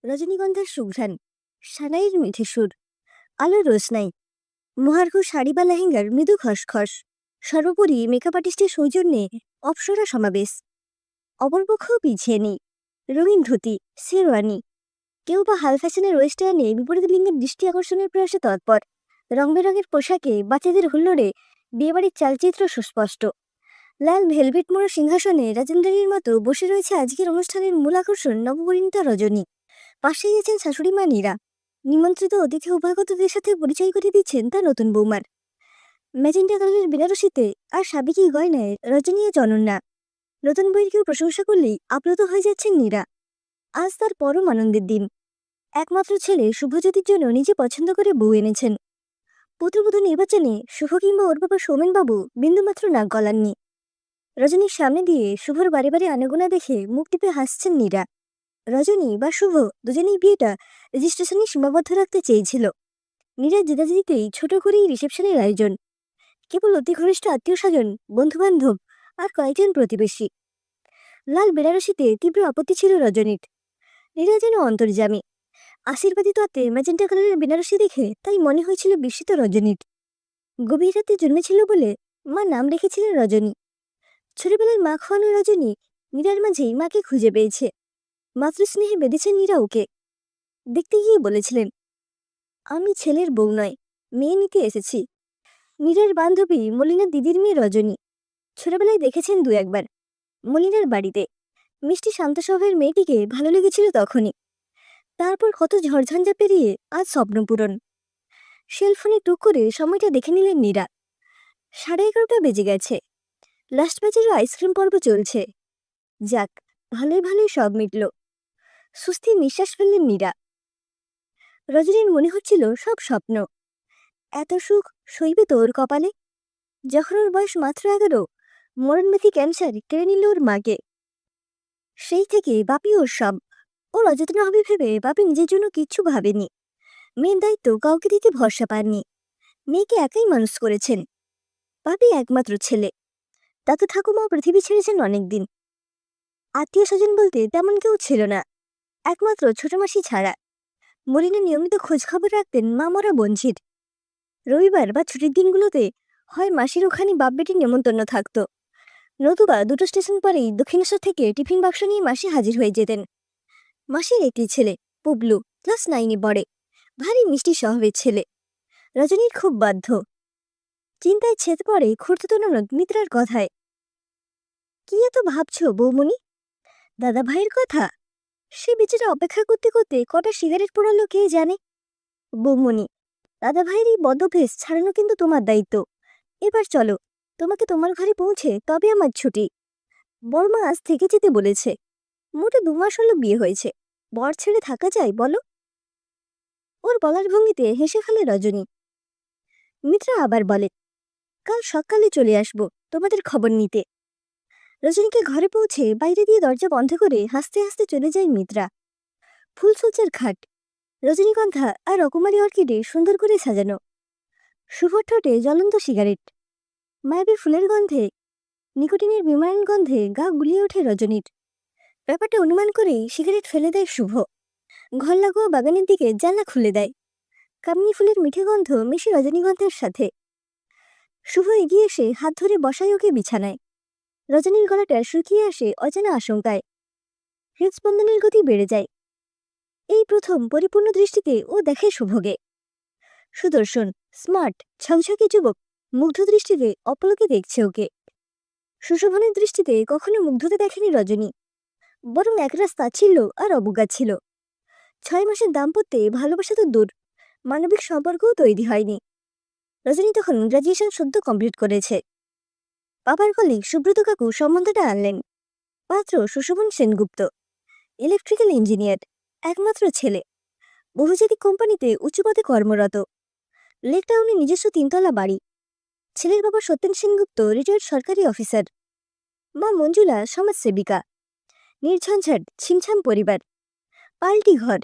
রজনীগন্ধার সুঘ্রাণ, সানাইয়ের মিঠে সুর, আলোর রোশনাই, মহার্ঘ শাড়ি বা লেহেঙ্গার মৃদু খসখস, সর্বোপরি মেকআপ আর্টিস্টের সৌজন্যে অপ্সরা সমাবেশ। অপরপক্ষও পিছিয়ে নেই, রঙিন ধুতি, শেরওয়ানি, কেউ বা হাল ফ্যাশনের ওয়েস্টার্নে বিপরীত লিঙ্গের দৃষ্টি আকর্ষণের প্রয়াসে তৎপর। রং বেরঙের পোশাকে বাচ্চাদের হুল্লোড়ে বিয়েবাড়ির চালচিত্র সুস্পষ্ট। লাল ভেলভেট মোড়া সিংহাসনে রাজেন্দ্রনীর মতো বসে রয়েছে আজকের অনুষ্ঠানের মূল আকর্ষণ নবপরিণীতা রজনী। পাশেই আছেন শাশুড়ি মা নীরা। নিমন্ত্রিত অতিথি উপাগতদের সাথে পরিচয় করে দিচ্ছেন তার নতুন বৌমার। ম্যাজেন্টা কালারের বেনারসিতে আর সাবেকি গয়নায় রজনী আজ অনন্যা। নতুন বইয়ের কেউ প্রশংসা করলেই আপ্লুত হয়ে যাচ্ছেন নীরা। আজ তার পরম আনন্দের দিন। একমাত্র ছেলে শুভজ্যোতির জন্য নিজে পছন্দ করে বউ এনেছেন। পুত্রবধূ নির্বাচনে শুভ কিংবা ওর বাবা সৌমেনবাবু বিন্দুমাত্র নাক গলাননি। রজনীর সামনে দিয়ে শুভর বারে বারে আনাগোনা দেখে মুখ টিপে হাসছেন নীরা। রজনী বা শুভ দুজনেই বিয়েটা রেজিস্ট্রেশনে সীমাবদ্ধ রাখতে চেয়েছিল। নীরা জেদাজেদিতেই ছোট করেই রিসেপশনের আয়োজন। কেবল অতি ঘনিষ্ঠ আত্মীয় স্বজন, বন্ধুবান্ধব আর কয়েকজন প্রতিবেশী। লাল বেনারসিতে তীব্র আপত্তি ছিল রজনীর। নীরা যেন অন্তর্যামী। আশীর্বাদী তত্ত্বে ম্যাজেন্টা কালারের বেনারসি দেখে তাই মনে হয়েছিল বিস্মিত রজনীর। গভীর রাতে জন্মেছিল বলে মা নাম রেখেছিলেন রজনী। ছোটবেলার মা খাওয়ানো রজনী নীরার মাঝেই মাকে খুঁজে পেয়েছে। মাতৃস্নেহে বেঁধেছেন নীরা ওকে। দেখতে গিয়ে বলেছিলেন, আমি ছেলের বউ নয়, মেয়ে নিতে এসেছি। নীরার বান্ধবী মলিনার দিদির মেয়ে রজনী। ছোটবেলায় দেখেছেন দু একবার মলিনার বাড়িতে। মিষ্টি শান্ত স্বভাবের মেয়েটিকে ভালো লেগেছিল তখনই। তারপর কত ঝড়ঝঞ্ঝা পেরিয়ে আজ স্বপ্নপূরণ। সেলফোনে টুক করে সময়টা দেখে নিলেন নীরা। 11:30 বেজে গেছে। লাস্ট ব্যাচেরও আইসক্রিম পর্ব চলছে। যাক, ভালোই ভালোই সব মিটল। সুস্থির নিঃশ্বাস ফেললেন নীরা। রজনীর মনে হচ্ছিল সব স্বপ্ন। এত সুখ সইবে তো ওর কপালে। যখন ওর বয়স মাত্র 11, মরণব্যাধি ক্যান্সার কেড়ে নিল ওর মাকে। সেই থেকে বাপি ওর সব। ওর অযত্ন হবে ভেবে বাপি নিজের জন্য কিচ্ছু ভাবেনি। মেয়ের দায়িত্ব কাউকে দিতে ভরসা পাননি। মেয়েকে একাই মানুষ করেছেন। বাপি একমাত্র ছেলে। তাতে ঠাকুমা পৃথিবী ছেড়েছেন অনেকদিন। আত্মীয় স্বজন বলতে তেমন কেউ ছিল না, একমাত্র ছোট মাসি ছাড়া। মলিনা নিয়মিত খোঁজখবর রাখতেন মা মরা বঞ্চির। রবিবার বা ছুটির দিনগুলোতে হয় মাসির ওখানে বাপ বেটির নেমন্তন্ন থাকতো, নতুবা দুটো স্টেশন পরেই দক্ষিণেশ্বর থেকে টিফিন বাক্স নিয়ে মাসি হাজির হয়ে যেতেন। মাসির একটি ছেলে, পুবলু, ক্লাস 9-এ পড়ে। ভারী মিষ্টি স্বভাবের ছেলে। রজনীর খুব বাধ্য। চিন্তায় ছেদ পড়ে খুড়তুতো ননদ মিত্রার কথায়। কি এত ভাবছো বৌমণি? দাদা ভাইয়ের কথা? সে বেচারা অপেক্ষা করতে করতে কটা সিগারেট পোড়ালো কে জানে। বৌমণি, দাদা ভাইয়ের এই বদভ্যেস ছাড়ানো কিন্তু তোমার দায়িত্ব। এবার চলো, তোমাকে তোমার ঘরে পৌঁছে তবে আমার ছুটি। বড়মা আজ থেকে যেতে বলেছে। মোটে 2 মাস হলো বিয়ে হয়েছে, বর ছেড়ে থাকা যায় বলো? ওর বলার ভঙ্গিতে হেসে ফেলে রজনী। মিত্রা আবার বলে, কাল সকালে চলে আসবো তোমাদের খবর নিতে। রজনীকে ঘরে পৌঁছে বাইরে দিয়ে দরজা বন্ধ করে হাসতে হাসতে চলে যায় মিত্রা। ফুলসজ্জার খাট, রজনীগন্ধা আর রকমারি অর্কিডে সুন্দর করে সাজানো। শুভ ঠোঁটে জ্বলন্ত সিগারেট। মায়াবী ফুলের গন্ধে, নিকোটিনের বিমায়ন গন্ধে গা গুলিয়ে ওঠে রজনীর। ব্যাপারটা অনুমান করেই সিগারেট ফেলে দেয় শুভ। ঘর লাগোয়া বাগানের দিকে জানলা খুলে দেয়। কামিনী ফুলের মিঠে গন্ধ মিশে রজনীগন্ধার সাথে। শুভ এগিয়ে এসে হাত ধরে বসায় ওকে বিছানায়। রজনীর গলাটা শুকিয়ে আসে অজানা আশঙ্কায়। হৃদস্পন্দনের গতি বেড়ে যায়। এই প্রথম পরিপূর্ণ দৃষ্টিতে ও দেখে শুভকে। সুদর্শন, স্মার্ট, ঝকঝকে যুবক মুগ্ধ দৃষ্টিতে অপলকে দেখছে ওকে। সুশোভনের দৃষ্টিতে কখনো মুগ্ধতা দেখেনি রজনী, বরং একরাশ তাচ্ছিল্য আর অবজ্ঞা ছিল। 6 মাসের দাম্পত্যে ভালোবাসা তো দূর, মানবিক সম্পর্কও তৈরি হয়নি। রজনী তখন গ্রাজুয়েশন সদ্য কমপ্লিট করেছে। বাবার কলিগ সুব্রত কাকু সম্বন্ধটা আনলেন। পাত্র সুশোভন সেনগুপ্ত, ইলেকট্রিক্যাল ইঞ্জিনিয়ার, একমাত্র ছেলে, বহুজাতিক কোম্পানিতে উঁচু পদে কর্মরত। লেক টাউনে নিজস্ব 3 তলা বাড়ি। ছেলের বাবা সত্যেন সেনগুপ্ত রিটায়ার্ড সরকারি অফিসার। মা মঞ্জুলা সমাজসেবিকা। নির্ঝঞ্ঝাট ছিমছাম পরিবার, পাল্টি ঘর।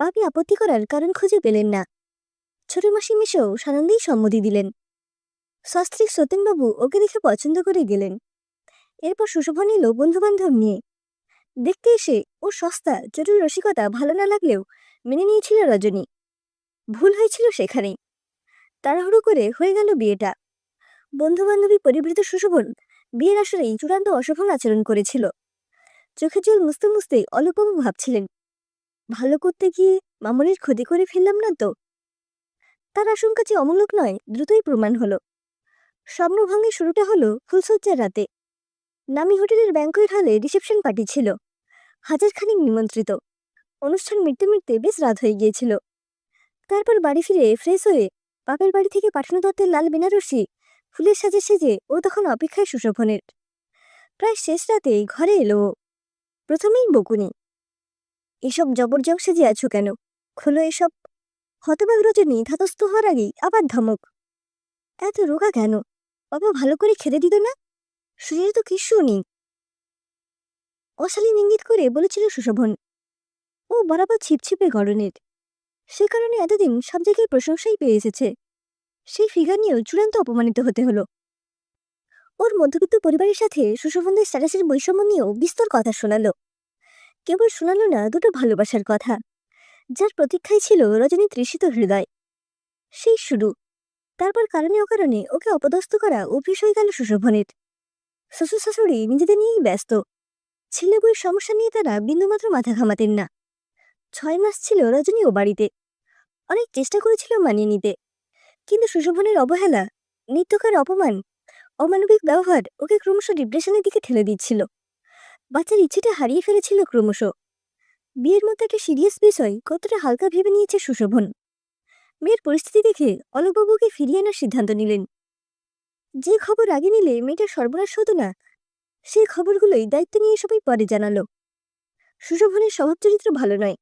বাপি আপত্তি করার কারণ খুঁজে পেলেন না। ছোট মাসি মিশেও সানন্দেই সম্মতি দিলেন। সস্ত্রীক সত্যেনবাবু ওকে দেখে পছন্দ করে গেলেন। এরপর সুশোভন এলো বন্ধুবান্ধব নিয়ে। দেখতে এসে ও সস্তা জটিল রসিকতা ভালো না লাগলেও মেনে নিয়েছিল রজনী। ভুল হয়েছিল সেখানেই। তাড়াহুড়ো করে হয়ে গেল বিয়েটা। বন্ধু-বান্ধবী পরিবৃত সুশোভন বিয়ের আসরেই চূড়ান্ত অশোভন আচরণ করেছিল। চোখের জল মুছতে মুছতে অলোকবাবু ভাবছিলেন, ভালো করতে গিয়ে মামনির ক্ষতি করে ফেললাম না তো? তার আশঙ্কা যে অমূলক নয় দ্রুতই প্রমাণ হলো। স্বপ্নভঙ্গের শুরুটা হলো ফুলশয্যার রাতে। নামি হোটেলের ব্যাংকোয়েট হলে রিসেপশন পার্টি ছিল। হাজারখানেক নিমন্ত্রিত। অনুষ্ঠান মিটতে মিটতে বেশ রাত হয়ে গিয়েছিল। তারপর বাড়ি ফিরে ফ্রেশ হয়ে বাপের বাড়ি থেকে পাঠানো দত্তের লাল বেনারসি ফুলের সাজে সেজে ও তখন অপেক্ষায় সুশোভনের। প্রায় শেষ রাতে ঘরে এলো ও। প্রথমেই বকুনি, এসব জবরজং সেজে আছো কেন? খোলো এসব। হতবাক রজনী ধাতস্থ হওয়ার আগেই আবার ধমক, এত রোগা কেন? বাবা ভালো করে খেতে দিত না? শরীরে তো কিচ্ছু নেই। অশালীন ইঙ্গিত করে বলেছিল সুশোভন। ও বরাবর ছিপছিপে গড়নের, সে কারণে এতদিন সব জায়গায় প্রশংসাই পেয়ে এসেছে। সেই ফিগার নিয়েও চূড়ান্ত অপমানিত হতে হলো। ওর মধ্যবিত্ত পরিবারের সাথে সুশোভনদের স্ট্যাটাসের বৈষম্য নিয়েও বিস্তর কথা শোনালো। কেবল শোনালো না দুটো ভালোবাসার কথা, যার প্রতীক্ষায় ছিল রজনী তৃষিত হৃদয়। সেই শুরু। তারপর কারণে অকারণে ওকে অপদস্থ করা অভ্যেস হয়ে গেল সুশোভনের। শ্বশুর শাশুড়ি নিজেদের নিয়েই ব্যস্ত। ছেলে বউয়ের সমস্যা নিয়ে তারা বিন্দুমাত্র মাথা ঘামাতেন না। 6 মাস ছিল রজনী ও বাড়িতে। অনেক চেষ্টা করেছিল মানিয়ে নিতে, কিন্তু সুশোভনের অবহেলা, নিত্যকার অপমান, অমানবিক ব্যবহার ওকে ক্রমশ ডিপ্রেশনের দিকে ঠেলে দিচ্ছিল। বাচ্চার ইচ্ছেটা হারিয়ে ফেলেছিল ক্রমশ। বিয়ের মতো একটা সিরিয়াস বিষয় কতটা হালকা ভেবে নিয়েছে সুশোভন। মেয়ের পরিস্থিতি দেখে অলোকবাবুকে ফিরিয়ে আনার সিদ্ধান্ত নিলেন। যে খবর আগে নিলে মেয়েটার সর্বনাশ হতো না, সেই খবরগুলোই দায়িত্ব নিয়ে সবাই পরে জানালো। সুশোভনের স্বভাব চরিত্র ভালো নয়।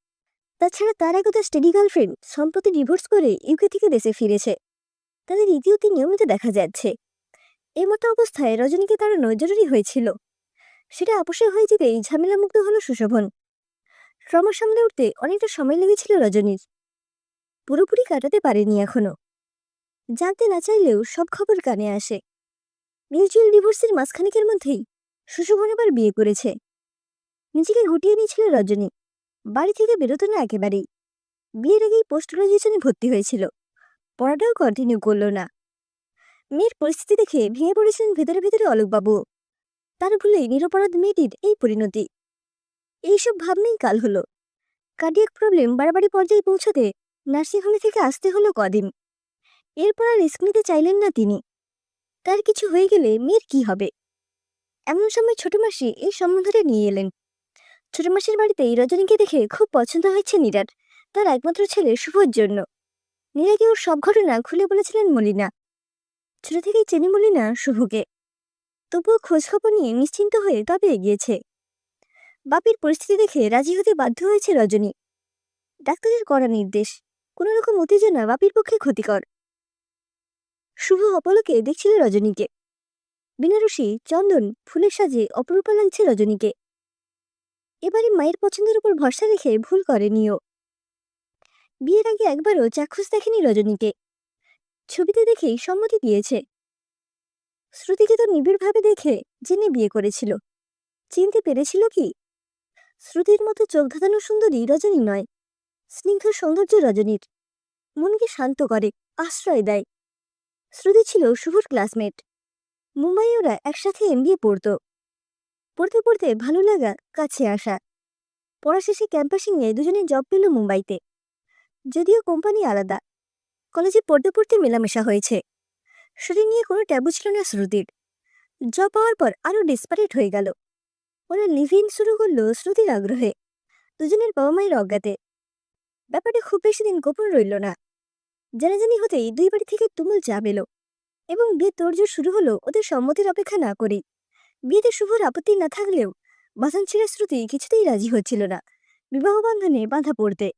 তাছাড়া তার একদা স্টেডি গার্লফ্রেন্ড সম্প্রতি ডিভোর্স করে ইউকে থেকে দেশে ফিরেছে। তাদের ইতিউতি নিয়মিত দেখা যাচ্ছে। এমতো অবস্থায় রজনীকে তাড়ানো জরুরি হয়েছিল। সেটা আপোষে হয়ে যেতেই ঝামেলামুক্ত হলো সুশোভন। ক্রমশ সামলে উঠতে অনেকটা সময় লেগেছিল রজনীর। পুরোপুরি কাটাতে পারেনি এখনো। জানতে না চাইলেও সব খবর কানে আসে। মিউচুয়াল ডিভোর্সের মাসখানেকের মধ্যেই সুশোভন এবার বিয়ে করেছে। নিজেকে গুটিয়ে নিয়েছিল রজনী। বাড়ি থেকে বেরোতো না একেবারেই। বিয়ের আগেই পোস্ট গ্রাজুয়েশনে ভর্তি হয়েছিল। পড়াটাও কন্টিনিউ করলো না। মেয়ের পরিস্থিতি দেখে ভেঙে পড়েছিলেন ভেতরে ভেতরে অলোকবাবু। তার ভুলেই নিরপরাধ মেয়েটির এই পরিণতি। এইসব ভাবনেই কাল হলো। কার্ডিয়াক প্রবলেম বাড়াবাড়ি পর্যায়ে পৌঁছতে নার্সিংহোমে থেকে আসতে হলো কদিন। এরপর আর রিস্ক নিতে চাইলেন না তিনি। তার কিছু হয়ে গেলে মেয়ের কি হবে? এমন সময় ছোট মাসি এই সম্বন্ধটা নিয়ে এলেন। ছোট মাসির বাড়িতেই রজনীকে দেখে খুব পছন্দ হয়েছে নীরার, তার একমাত্র ছেলে শুভর জন্য। নীরাকে ওর সব ঘটনা খুলে বলেছিলেন মলিনা। ছোট থেকেই চেনে মলিনা শুভকে। তবুও খোঁজখবর নিয়ে নিশ্চিন্ত হয়ে তবে এগিয়েছে। বাপির পরিস্থিতি দেখে রাজি হতে বাধ্য হয়েছে রজনী। ডাক্তারের কড়া নির্দেশ, কোনো রকম উত্তেজনা বাপির পক্ষে ক্ষতিকর। শুভ অপলকে দেখছিল রজনীকে। বেনারসি, চন্দন, ফুলের সাজে অপরূপা লাগছে রজনীকে। এবারে মায়ের পছন্দের উপর ভরসা রেখে ভুল করেনিও। বিয়ের আগে একবারও চাক্ষুষ দেখেনি রজনীকে। ছবিতে দেখেই সম্মতি দিয়েছে। শ্রুতিকে তো নিবিড়ভাবে দেখে জেনে বিয়ে করেছিল। চিনতে পেরেছিল কি? শ্রুতির মতো চোখ ধাঁধানো সুন্দরী রজনী নয়। স্নিগ্ধ সৌন্দর্য রজনীর। মনকে শান্ত করে, আশ্রয় দেয়। শ্রুতি ছিল শুভর ক্লাসমেট। মুম্বাইয়ে ওরা একসাথে এমবিএ পড়তো। পড়তে পড়তে ভালো লাগা, কাছে আসা। পড়া শেষে ক্যাম্পাসিংয়ে দুজনে জব পেল মুম্বাইতে। যদিও কোম্পানি আলাদা। কলেজে পড়তে পড়তে মেলামেশা হয়েছে। শরীর নিয়ে কোনো ট্যাবু ছিল না শ্রুতির। জব পাওয়ার পর আরও ডেসপারেট হয়ে গেল। ওরা লিভ ইন শুরু করলো শ্রুতির আগ্রহে, দুজনের বাবা মায়ের অজ্ঞাতে। ব্যাপারটা খুব বেশি দিন গোপন রইল না। জানাজানি হতেই দুই বাড়ি থেকে তুমুল চাপ এলো এবং বিয়ে তোড়জোড় শুরু হলো ওদের সম্মতির অপেক্ষা না করেই। বিয়েতে শুভর আপত্তি না থাকলেও বাসন ছেড়ে শ্রুতি কিছুতেই রাজি হচ্ছিল না বিবাহ বন্ধনে বাঁধা পড়তে।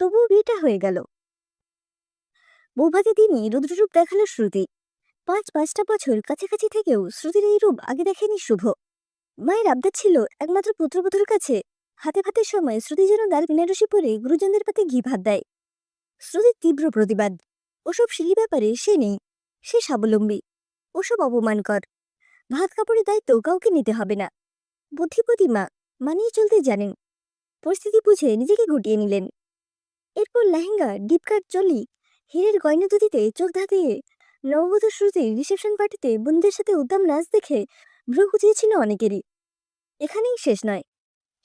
তবুও বিয়েটা হয়ে গেল। বৌভাতে দিনই রুদ্ররূপ দেখালো শ্রুতি। ৫-৫টা বছর কাছাকাছি থেকেও শ্রুতির এই রূপ আগে দেখেনি শুভ। মায়ের আবদার ছিল একমাত্র পুত্রবধূর কাছে হাতে ভাতের সময় শ্রুতি যেন লাল বেনারসি পরে গুরুজনদের পাতে ঘি ভাত দেয়। শ্রুতির তীব্র প্রতিবাদ। ওসব সিঁড়ি ব্যাপারে সে নেই। সে স্বাবলম্বী। ওসব অপমানকর। ভাত কাপড়ের দায়িত্ব কাউকে নিতে হবে না। বুদ্ধিপতী মা, মানিয়ে চলতে জানেন। পরিস্থিতি বুঝে নিজেকে গুটিয়ে নিলেন। এরপর লেহেঙ্গা, ডিপ কাট চলি, হীরের গয়না দুটিতে চোখ ধাঁধিয়ে নববধূ শ্রুতির রিসেপশন পার্টিতে বন্ধুদের সাথে উদ্দাম নাচ দেখে ভ্রু কুচিয়েছিল অনেকেরই। এখানেই শেষ নয়।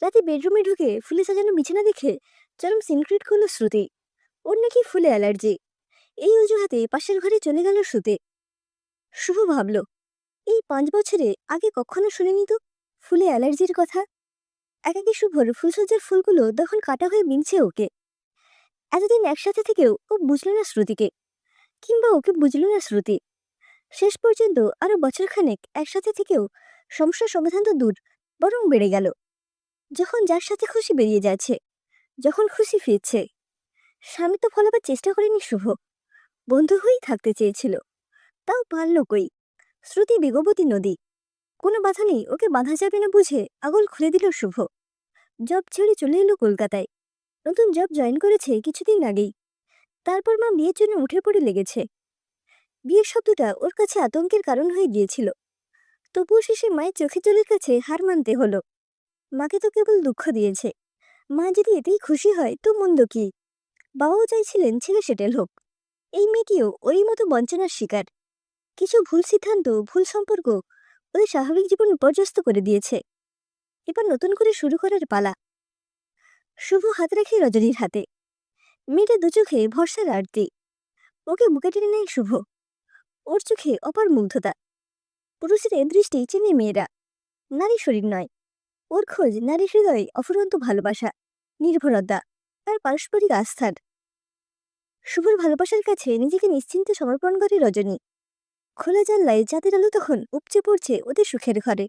রাতে বেডরুমে ঢুকে ফুলে সাজানো বিছানা দেখে চরম সিনক্রেট করল শ্রুতি। ওর নাকি ফুলে অ্যালার্জি। এই অজুহাতে পাশের ঘরে চলে গেল শুতে। শুভ ভাবল, এই 5 বছরে আগে কখনো শুনিনি তো ফুলে অ্যালার্জির কথা। একাকী শুভর ফুলসজ্জার ফুলগুলো তখন কাটা হয়ে মিলছে ওকে। এতদিন একসাথে থেকেও ও বুঝল না শ্রুতিকে, কিংবা ওকে বুঝল না শ্রুতি। শেষ পর্যন্ত আরো বছরখানেক একসাথে থেকেও সমস্যার সমাধান তো দূর, বরং বেড়ে গেল। যখন যার সাথে খুশি বেরিয়ে যাচ্ছে, যখন খুশি ফিরছে। স্বামী তো ফলাবার চেষ্টা করেনি শুভ, বন্ধু হয়েই থাকতে চেয়েছিল। তাও পারল কই। শ্রুতি বেগবতী নদী, কোনো বাধা নেই ওকে বাঁধা যাবে না বুঝে আগল খুলে দিল শুভ। জব ছেড়ে চলে এলো কলকাতায়। নতুন জব জয়েন করেছে কিছুদিন আগেই। তারপর মা বিয়ের জন্য উঠে পড়ে লেগেছে। বিয়ের শব্দটা ওর কাছে আতঙ্কের কারণ হয়ে গিয়েছিল। তবুও শেষে মায়ের চোখে জলের কাছে হার মানতে হলো। মাকে তো কেবল দুঃখ দিয়েছে। মা যদি এতেই খুশি হয় তো মন্দ কি। বাবাও চাইছিলেন ছেলে সেটেল হোক। এই মেয়েটিও ওরই মতো বঞ্চনার শিকার। কিছু ভুল সিদ্ধান্ত, ভুল সম্পর্ক ওদের স্বাভাবিক জীবন বিপর্যস্ত করে দিয়েছে। এবার নতুন করে শুরু করার পালা। শুভ হাত রাখে রজনীর হাতে। মেয়েটা দু চোখে ভরসার আরতি। ওকে বুকে টেনে নেয় শুভ। ওর চোখে অপার মুগ্ধতা। পুরুষের এ দৃষ্টি চেনে মেয়েরা, নারী শরীর নয়। ওর খোঁজ নারী হৃদয়ে অফুরন্ত ভালোবাসা, নির্ভরতা আর পারস্পরিক আস্থার। শুভর ভালোবাসার কাছে নিজেকে নিশ্চিন্তে সমর্পণ করে রজনী। খোলা জানলায় চাঁদের আলো তখন উপচে পড়ছে ওদের সুখের ঘরে।